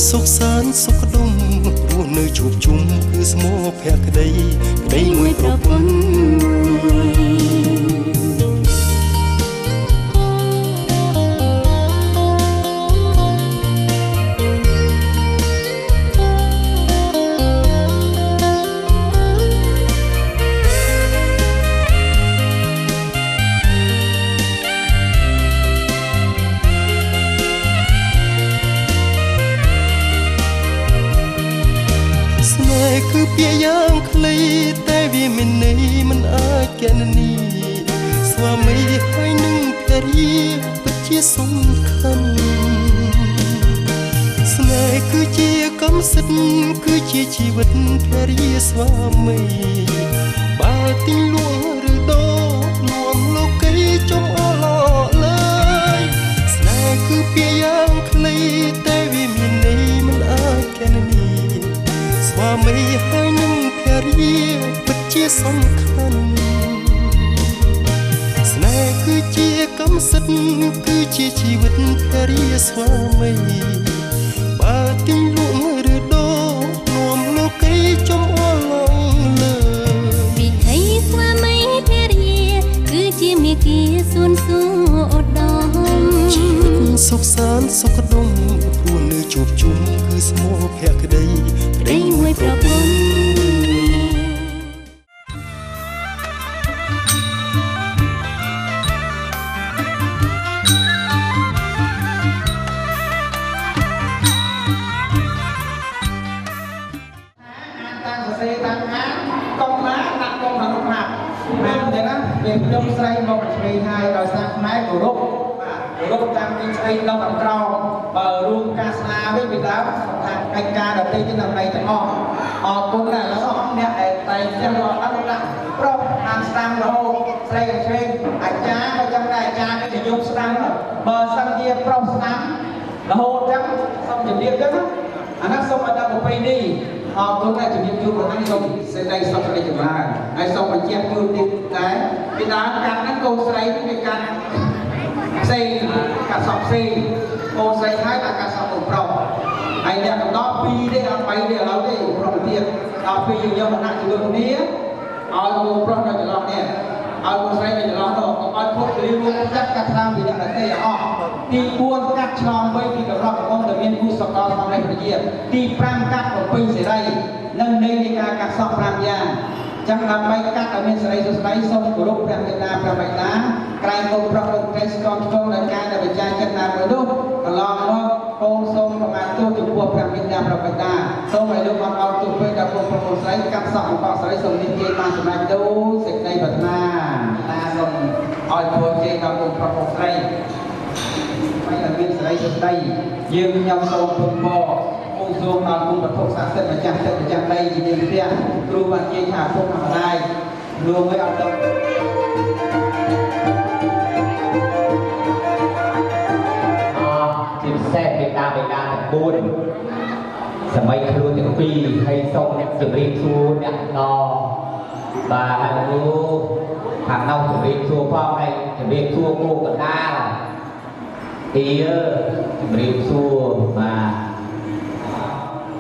សុខសាន្តសុខដុមរស់នៅជួបជុំគឺស្មោភក្តីក្តីមួយប្រពន្ធគឺពាក្យយ៉ាងខ្លីតែវាមានន័យមិនអាចកណនីស្វាមីហើយនឹងភរិយាពិតជាសំខាន់ស្នេហ៍គឺជាកម្មសិទ្ធិគឺជាជីវិតភរិយាស្វាមីបើទីលួងឬដោនាំលោកីចុំអឡឡើយស្នេហ៍គឺពាក្យយ៉ាងខ្លីតែវាមានន័យមិនអាចកណនីស្វាមីហើយនឹងភរិយាពិតជាសំខាន់ស្នេហ៍គឺជាកម្មសិទ្ធិគឺជាជីវិតភរិយាស្វាមីបើទីលួងឬដោនាំលោកីចុំអឡលើវិថីស្វាមីភរិយាគឺជាមេគាសួនសួឧត្តមជីវិតសុខសាន្តសុខដុមព្រោះនៅជួបជុំគឺស្មោភក្តីក្តីមួយប្រពន្ធខ្ញុំស្រីមកប្រជែងហើយដោយសារខ្មែរគោរពតាមទីស្អីដល់តាមក្រមបើរួមការស្នាវិញពីដើមថាកិច្ចការដទៃទៀតដើម្បីទាំងអស់អរគុណណាស់លោកអស់អ្នកដែលតែចឹងរកដល់ណាប្រុសតាមស្ដាំរហូតស្រីប្រជែងអាចារ្យក៏ចឹងដែរអាចារ្យនេះនិយមស្ដាំបើសិនជាប្រុសស្ដាំរហូតចឹងសូមជម្រាបចឹងអានេះសូមឲ្យដល់ប្រពៃនេះអរគុណដែលជំរាបជូនបងហើយសូមសេចក្តីសុខសេចក្តីចម្រើនហើយសូមបញ្ជាក់ជូនទៀតដែរពីដើមកាត់ហ្នឹងកូនស្រីវាកាត់ផ្សេងកាត់សក់ផ្សេងកូនស្រីហើយតែកាត់សក់កូនប្រុសហើយអ្នកកំដរ2ទេដល់3ទេឥឡូវទេប្រុសទៀតដល់2យើងយកមកដាក់ជាមួយគ្នាឲ្យកូនប្រុសនៅចន្លោះនេះឲ្យកូនស្រីនៅចន្លោះនោះកុំឲ្យពុកលីរួមចាត់កាត់តាមពីអ្នកដទៃអស់ទី4កាត់ឆ្លង3ពីកម្រិតកំពុងតែមានគូសកលក្នុងប្រទេសទី5កាត់បំពេញសេរីនិងនៃការកាត់សក់5យ៉ាងចឹងដើម្បីកាត់ឲ្យមានសេរីសុខស្ដីសូមគោរពព្រះមេត្តាព្រះបិតាក្រែងកូនប្រុសកូនកេះស្គមឆ្គងដោយការដែលបញ្ជាចិត្តណាមួយនោះកន្លងមកកូនសូមប្រមាណទូចំពោះព្រះមេត្តាព្រះបិតាសូមឲ្យលោកបានអរគុណពេលដល់កូនប្រុសកូនស្រីកាត់សក់អង្គស្រីសូមនិយាយបានសម្រាប់ទូសេចក្តីប្រាថ្នាតាសូមឲ្យពរជ័យដល់កូនប្រុសកូនស្រីហើយឲ្យមានសេរីសុខស្ដីយើងខ្ញុំសូមពុទ្ធពរគូសូមដល់គុណវត្ថុស័ក្តិសិទ្ធិម្ចាស់ទឹកម្ចាស់ដីជានាងផ្ទះគ្រូបានជ័យថាពុទ្ធម្ដាយរួមឲ្យអត់ដល់ជាពិសេសមេដាទាំង4សម័យខ្លួនទាំង2ហើយសូមអ្នកជម្រាបសួរអ្នកដល់បាទហើយខាងនោះជម្រាបសួរផងហើយជម្រាបសួរគូកណ្ដាលទីជម្រាបសួរបាទ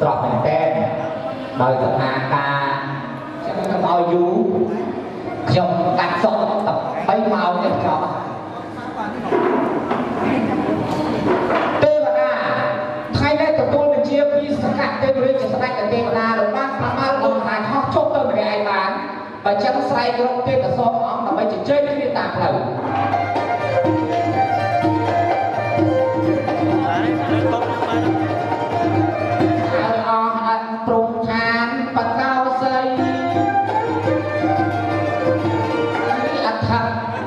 ត្រប់មែនតើដោយសមាការខ្ញុំឲ្យយូរខ្ញុំកាត់សុខ3ម៉ោងនេះចប់ទេវតាថ្ងៃនេះទទួលបញ្ជាពីសកទេវរាជស្ដេចទេវតាលោកបានប្រមាណដល់ខ្លាចហោះចុះទៅម្នាក់ឯងបានបើចឹងស្រែករកទេវសោអង្គដើម្បីជជែកគ្នាតាមផ្លូវព្រមឋានបកោសី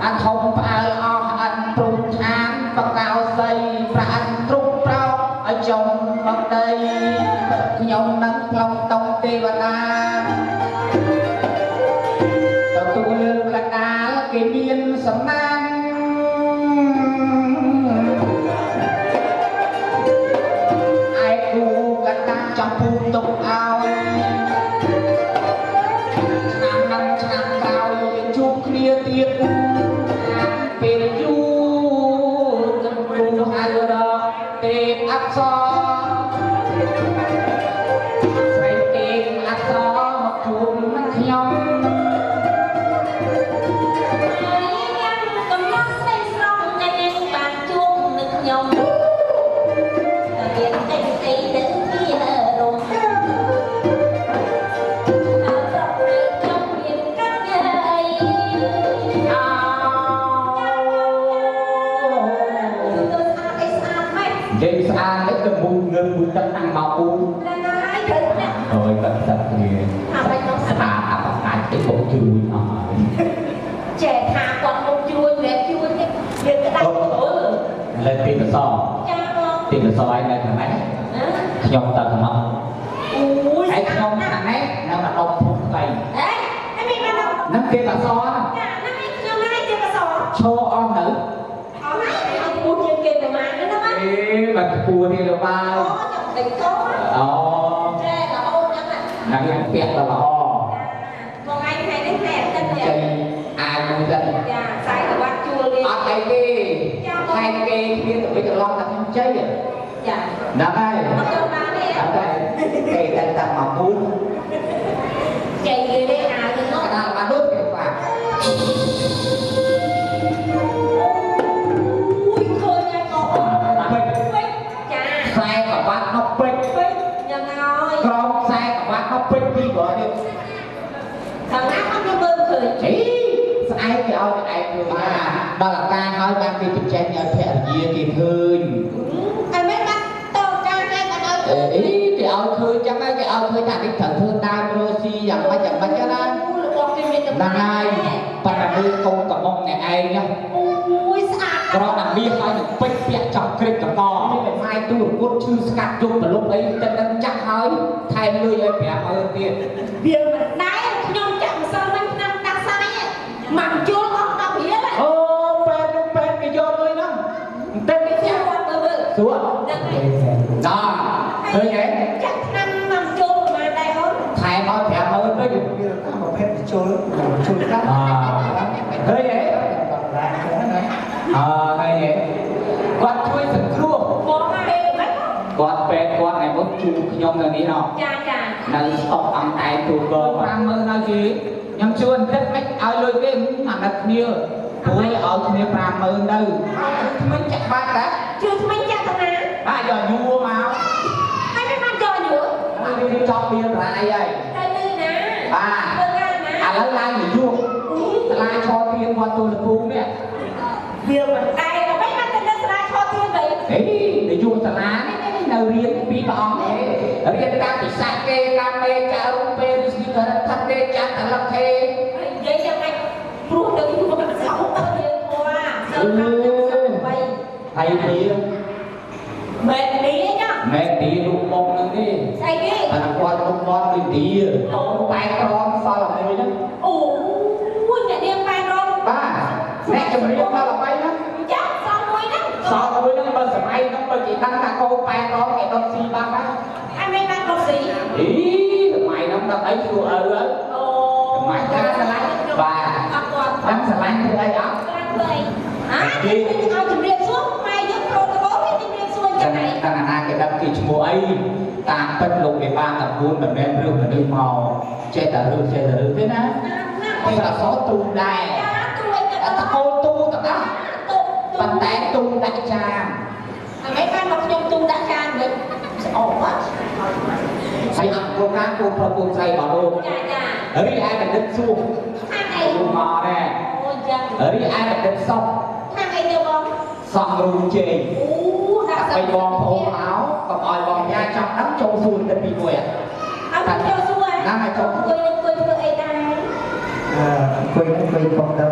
អធំផ្អើលអស់អត់ព្រមឋានបកោសីប្រាក់ទ្រុកប្រោឲ្យចុំបដីខ្ញុំនឹងផ្លុំតុងទេវតាទទួលលើកណ្ដាលគេមានសំណាងឯគូកណ្ដាលចំពូទុកឲ្យឆ្នាំនឹងឆ្នាំក្រោយជួបគ្នាទៀតពេលយូរគំគូហៅរកទេពអប្សរ บุญตั้งมาปู Này thử nè. โอ้ยแบบสัตว์เนี่ย Thả bạch nó สตา sạch. ร์ทประกาศไอ้ผมจูนอ๋อ Trẻ thả quạt bông chui về chui cái việc cái đặt ừ. เลยตีกระสอบ Cha không? ตีกระสอบไอ้เนี่ยทำไม Hả? ขยมตัดทำไม Ui ไอ้ขย sao ม nè. ทางไหนนั่นมันเอาทุกไป Đấy, cái mình bắt đầu. นั่นตีกระสอบ Dạ, nó hay chưa nó hay chưa có sổ. โชว์อ้อมหนึ่ง Có máy thì ông muốn chơi game để mà nữa đó เอ๊ á. ะแบบปูนี่หรือเปล่า Có chồng tỉnh có. อ๋อ Chê là ôn nhá mà. นักเรียนเปียกตลอด Còn anh hay đến đẹp chân ใจ đẹp. อายมือกัน Dạ, xài là quạt chua đi. อดไอ้กีใครกีที่ตัวไปจะลองทำใจอ่ะ Dạ. ได้ Ông cho ba đi em. ได้เกย์แต่ต่างมาปู Chạy về đây à thì ก็ nó ได้มาด้วยกันว่า ui khơi nha con. เป็ด Bích. Chà. แซ่กับวัดนกเป็ด Bích. Nhân ơi. กรองแซ่กับวัดนกเป็ดพี่ก่อนเนี่ย Thằng ác không cho bơm khơi. จีแซ่จะเอาไอ้คือนะđó là ca nói đang đi chụp tranh ở thế gì kỳ thương Anh biết bắt tao ca ngay cả đời. ý thì ao khơi chắc ấy cái ao khơi thằng cái thần thương tam rosi dặm ba cho nó Ui lục bọc kim lên được là ai bạn là đưa câu cả mong này ai nhá ui sạc. เพราะนักเบี้ยให้ไปเปียกจับเกล็ดกับกอนี่เป็นไม้ตู้กดชื่อสกัดจุ่มแต่ลูกไอ้จะนั่งจักหายไทยเลยไอ้เปียกเอาเตี้ย Việc mà đáy nhông chậm sau năm năm đang sai ấy. Mặn chua không tao biết ấy. โอ้เป็นไปโยนเลยนะเต้นไม่เสีย Chào quan bơ bơ. สัวน่าเคยไง Chắc năm mặn chua mà đây không? ไทยเขาแถมเอาก็อยู่ một phép trôi khác เคยไงไงกวาดช่วยสักครู่ Có bê bách. กวาดเป็ดกวาดไอ้มดจูขยมอย่างนี้เนาะ Chà chà. นั่งออกอังไตตูเบอร์พรามมือนาจียังชวนเด็กไม่เอาเลยเด้งมันนักเนียปุ้ยเอาเนี่ยพรามมือเด้อมันจะบ้าแต่ Chưa thì mình chắc thằng nào. บ้าอย่ายัวมา Ai biết mang chơi nữa. ไม่ชอบเบียร์อะไรไอ้ Đây đi nè. บ้า Bơ ra อะ nè. ไรลายหรือยัวลายชอบเบียร์วันตัวละปูเนี่ย Việc mà đây là mấy anh tên lên slide cho thiên vị. เฮ้ยเดี๋ยวยัวสลาเนี่ยเราเรียนปีบองเนี่ยเรียนการติดสายเกการเมจารุเปริสิกรทัศเดจาตลับเท Vậy cho mày ruột được nhưng mà mình sống bao nhiêu qua. Sợ năm năm sau vậy. ไทยเบียร์ Mệt đi đấy nhá. แม่ตีลูกบอลนึงดิ Say đi. อันกวาดลูกบอลดีดีไปกรองฟ้าหลับเลยนะ Ui, nhà điên bay rồi. ป้าแม่จะเรียกฟ้าหลับไปนะ Chắc sao nuôi đó. สอนด้วยนั่งเบอร์สมัยนั่งเบอร์กี่ตั้งแต่โตไปกรองแกต้องซีบ้างนะ Anh mấy bác bác sĩ. อีสมัยน้ำตาไอ้ชัวเออ Ồ. Mày Cha cha sẽ lắm. lái. Bà. Đăng xà lanh thì ai đó Lái vậy. Hả? Đi. Mìnhเอาchùm riêng xuống. Mày giúp protocol với chùm riêng xuống cho mày. ตั้งนาcái đăng kỳ chùa ấy ta tất lục để ba tập buôn mà đem rượu mà đi màu che tờ rượu thế ná bây giờ số tu đài Cha, tôi là ta ô tu tập đó bàn tay tu đại trà mấy con mặc trong tu đã trang được ổn quá. xây ăn cô cá cô xây bảo đồ Dạ dạ. ở đây ai là đất xuông Thằng này. tu mò nè Ôi chân. ở đây ai là đất sông Thằng này đều bom. sông rùi chê ไปบองโพเท้ากับออยบองยาจับน้ำโจซูนเป็นปีกวยอ่ะ Ông không cho xua. Nó hay cho. Cười ấy ta. quên không đâu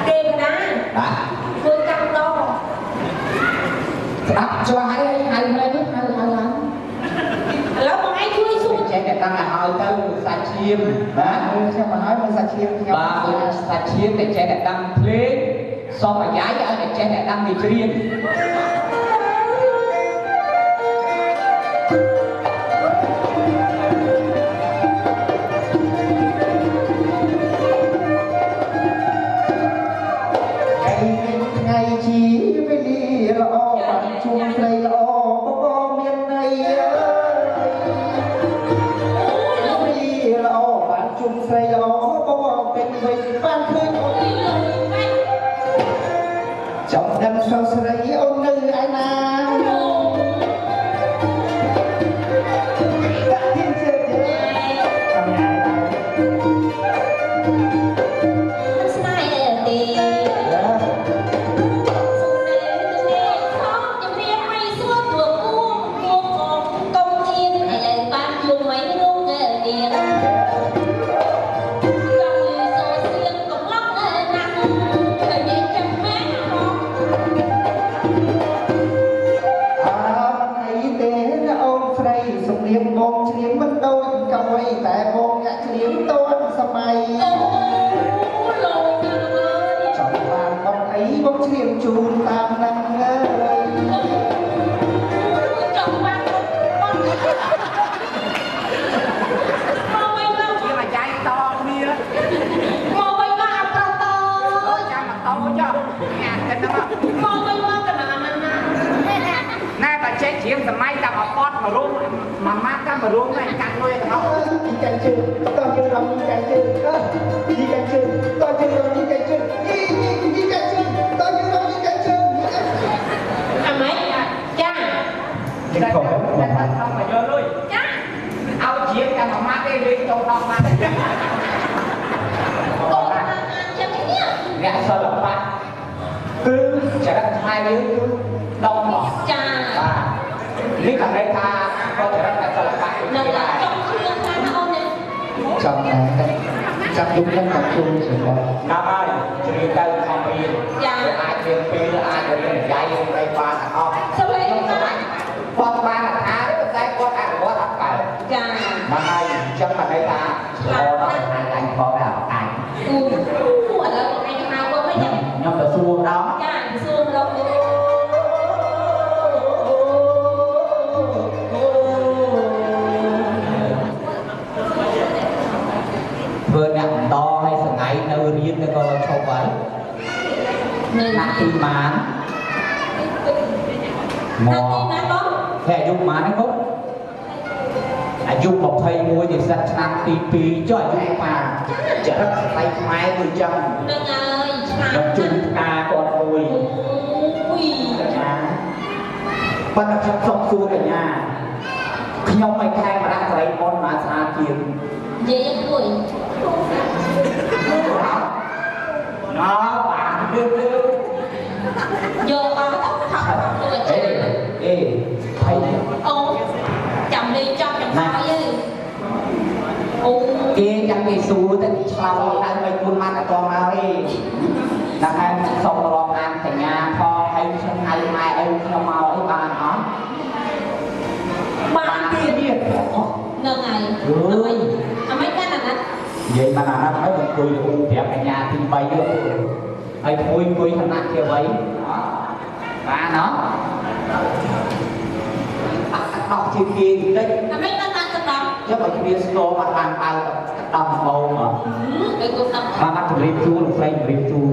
Đêm đó. ได้ Cười căng to. รับชัวร์ให้เลยนึกให้ แล้วmà ai chui xuống. ใช้แต่ตั้งแต่เอาเต้าสาชีมนะ xem mà nói với sa chiêm บาสาชีมแต่ใช้แต่ตั้งเพลงซอมย้ายเอาแต่ใช้แต่ตั้งในเรียน ngày chỉ với đi lọ bằng chung cây lọ bó miền này với đi lọ bằng chung cây lọ bó bên mình ban khơi trong đêm sau sấy ôm nơi ai nào đã thiên chưa thế trong nhà Anh sai là tiền. Hãy subscribe cho kênh Ghiền Mì Gõ để không bỏ lỡ những video hấp dẫn. សំលៀងបងច្រៀងមិនដូចកៅអីតែបងអ្នកច្រៀងតួនសម័យចង់បានបងអីបងច្រៀងជូនតាមនឹងអើយចង់បានបងមកវិញមកជាអាចារ្យតគ្នាមកវិញមកអប្រតអូចាំមកតចុះញ៉ាំទៅមកវិញមកកណាណាណែបើចេះជាងសម័យតាមអបតមករួមមួយម៉ាក់តាមមករួមឯងកាត់លុយទាំងអស់ ចាជឿតើយើងរំចាជឿយីចាជឿតើយើងរំយីចាជឿយីចាជឿតើយើងរំយីចាជឿអាម៉េចចា គេខំមកមកមកយកលុយចាឲ្យជាងតែមួយម៉ាក់ទេលេងចូលដល់ម៉ាក់អូចាំនេះអ្នកសិល្បៈគឺចរិតខ្មែរយើងគឺដងមកចាបាទនេះខាងនេះថាក៏ចរិតតែសិល្បៈនៅដែរ ចង់គ្រឿងថាអូននេះ ចាំចាប់យប់នឹងកាត់ជុំសម្រាប់ ណាស់ហើយជ្រៀងទៅខំរៀនអាចរៀនពេលអាចរៀននិយាយរៀនអីបានទាំងអស់ សម្លេងណា គាត់បានថាតែគាត់អនុវត្តអត់កើត ចា ណាស់ហើយអញ្ចឹងមកន័យថាល្អដល់អាចារ្យផងដែរអាចារ្យ អូឥឡូវថ្ងៃខាងមកវិញខ្ញុំទៅសួរម្ដង ចាសួររកអូធ្វើអ្នកបន្តឲ្យសងៃនៅរៀនទៅក៏ឈប់ហើយណាទីម៉ានមកតែអាយុម៉ានហ្នឹងគាត់អាយុ21ទៅសិតឆ្នាំទី2ចុះអាយុប៉ាចរិតស្បៃខ្មែរគឺចឹង នឹងហើយឆ្នាំ ខ្ញុំជូនផ្កាគាត់មួយ អូយ ចាប៉ុន្តែខ្ញុំសុំសួរកញ្ញាខ្ញុំមិនខែម្ដងស្រីមុនមកស្អាតជាង និយាយមួយ ណោបានយកអត់ថាទៅ អេអេហើយ អូចាំលេងចប់ចាំហើយអូ គេចាំគេសួរទៅឆ្លោតហើយមិនគុណបានអត់មកទេដល់ហើយសុំរំអានកញ្ញាផងហើយខ្ញុំហៅម៉ែឪខ្ញុំមកអីបានអត់ បានទៀតនឹងហើយអាមិនកាន់អាណាត់ និយាយបានអាណត្តិហើយអង្គុយរូបប្រាប់កញ្ញាទី3យកហើយអង្គុយឋានៈជាអ្វីបានអត់ដោះជាគេតិច អាមិនកាន់តាមកណ្ដោះ យកឲ្យគ្នាស្ទោបានបើកដោះបោហ៎ ទៅគុំដល់ បានអត់ជម្រាបជូនលោកស្រីជម្រាបជូន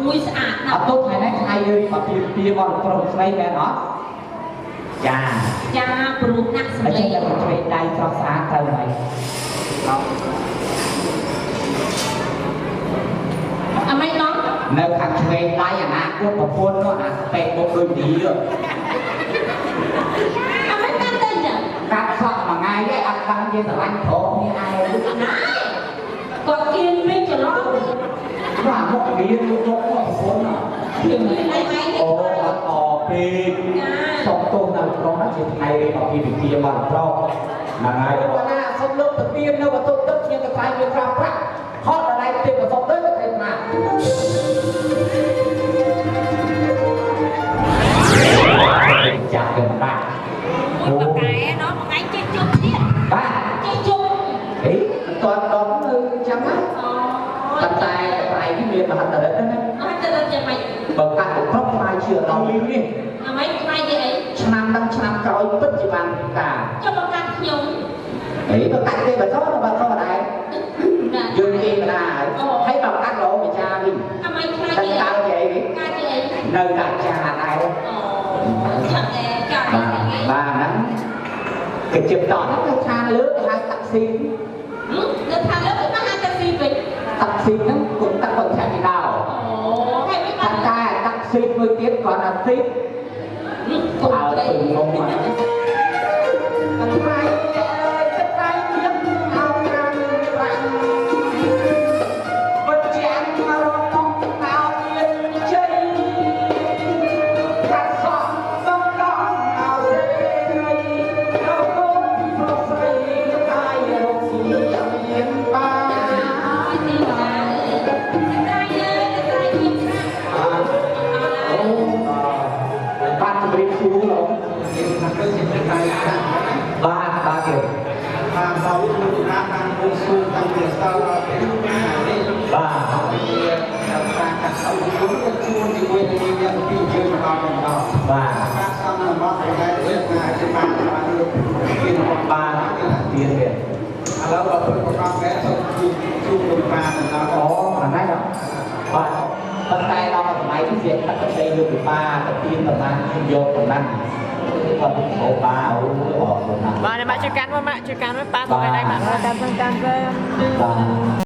មួយស្អាតណា អ ស់ ត់ទុកថ្ងៃនេះថ្ងៃយើងមកពីមកប្រុសស្រីមែនអត់ចា ចាព្រោះណាស់សម្ ហើយ លេង ចាំឆ្វេងដៃស្រស់ស្អាតទៅហើយ អាមិនឡង នៅខាងឆ្វេងដៃអនាគតប្រពន្ធនោះអាស្ពេកមកដូចនេះ អាមិនកាន់ទៅចា កាត់សក់មួយថ្ងៃឯងអត់ដឹងជាស្រឡាញ់ប្រុសនេះឯង គាត់គៀនវិញច្រឡំ បាទមករៀនមកប្រពន្ធ ខ្ញុំមិនអីហ្នឹង អូអត់អពេកសុំទោសនៅក្នុងណាជាថ្ងៃរៀបអភិវិធីមកប្រុសហ្នឹងហើយគាត់ណាសុំលើកទៅទៀននៅបន្ទប់ទឹកខ្ញុំទៅខ្លាយវាប្រាក់ប្រាក់ហត់ដល់ដៃទៀតបន្ទប់ទឹកទៅណាចាក់กันបាក់ អូបកែเนาะថ្ងៃចេះជុំទៀត បាទ ចេះជុំ អីតន់ដល់នៅចាំណា អូ តែឯងមានមហិទ្ធិណា អត់ទៅចាំមិន បើកាត់គ្រប់ខ្លាយជាដល់នេះ អាមិនថ្ងៃនេះអី ឆ្នាំដល់ឆ្នាំក្រោយពិតជាបានការ ចុះមកកាត់ខ្ញុំ អីបើកាត់ទេបើទៅបើទៅដែរ ណា យើងគេមិនដែរហើយបើកាត់លោវិចារវិញ អាមិនថ្ងៃ តែ នេះ តើជាអីវិញ កាត់ជាអី នៅដាក់ចាដែរ អូឆាក់តែកាត់ បាទបាទហ្នឹងគេជិបតហ្នឹងគេថាលើគេហៅតាក់ស៊ី នៅខាងលើគេហៅតាក់ស៊ីវិញ តាក់ស៊ីហ្នឹងគុំតាក់គាត់ឆាក់ពីដោ អូហើយមិនបា តែ ត់ តែតាក់ស៊ីមួយទៀតគាត់ថាស៊ី គុំ អើ ទៅ ទៅងងហ្នឹងតែថ្លៃចិត្តថ្លៃទៀតអោខាងប្រាំបិទជាងមករកមកកោទៀតជ័យកាត់សក់សំដងអោសេរីដល់កូនប្រុសស្រីអាយរកស៊ីមានបា ទីណាតែតែខ្ញុំណា អូ ទៀត បានដល់លោកណាបានរស់xuốngតាំងពីស្ទើរដល់ពេលនេះបាទហើយការកាត់សង្គ្រោះក៏ជួនជាមួយនឹងអ្នកពីយើងដល់ដល់បាទការសំរបស់ដែលយើងអាចបានលោកពីបានទៀតឥឡូវបើប្រកបតែសុខជួបលោកបានដល់អូអាហ្នឹងបាទប៉ុន្តែដល់សម័យនេះជាកាត់ទៅលោកពិបាទៅទៀនប្រមាណយកប៉ុណ្ណាគាត់អូបាអូប៉ុណ្ណាបាទមកជួយកាន់មកម៉ាក់ជួយកាន់មកប៉ាទៅឯណៃម៉ាក់កាន់ទៅបាទ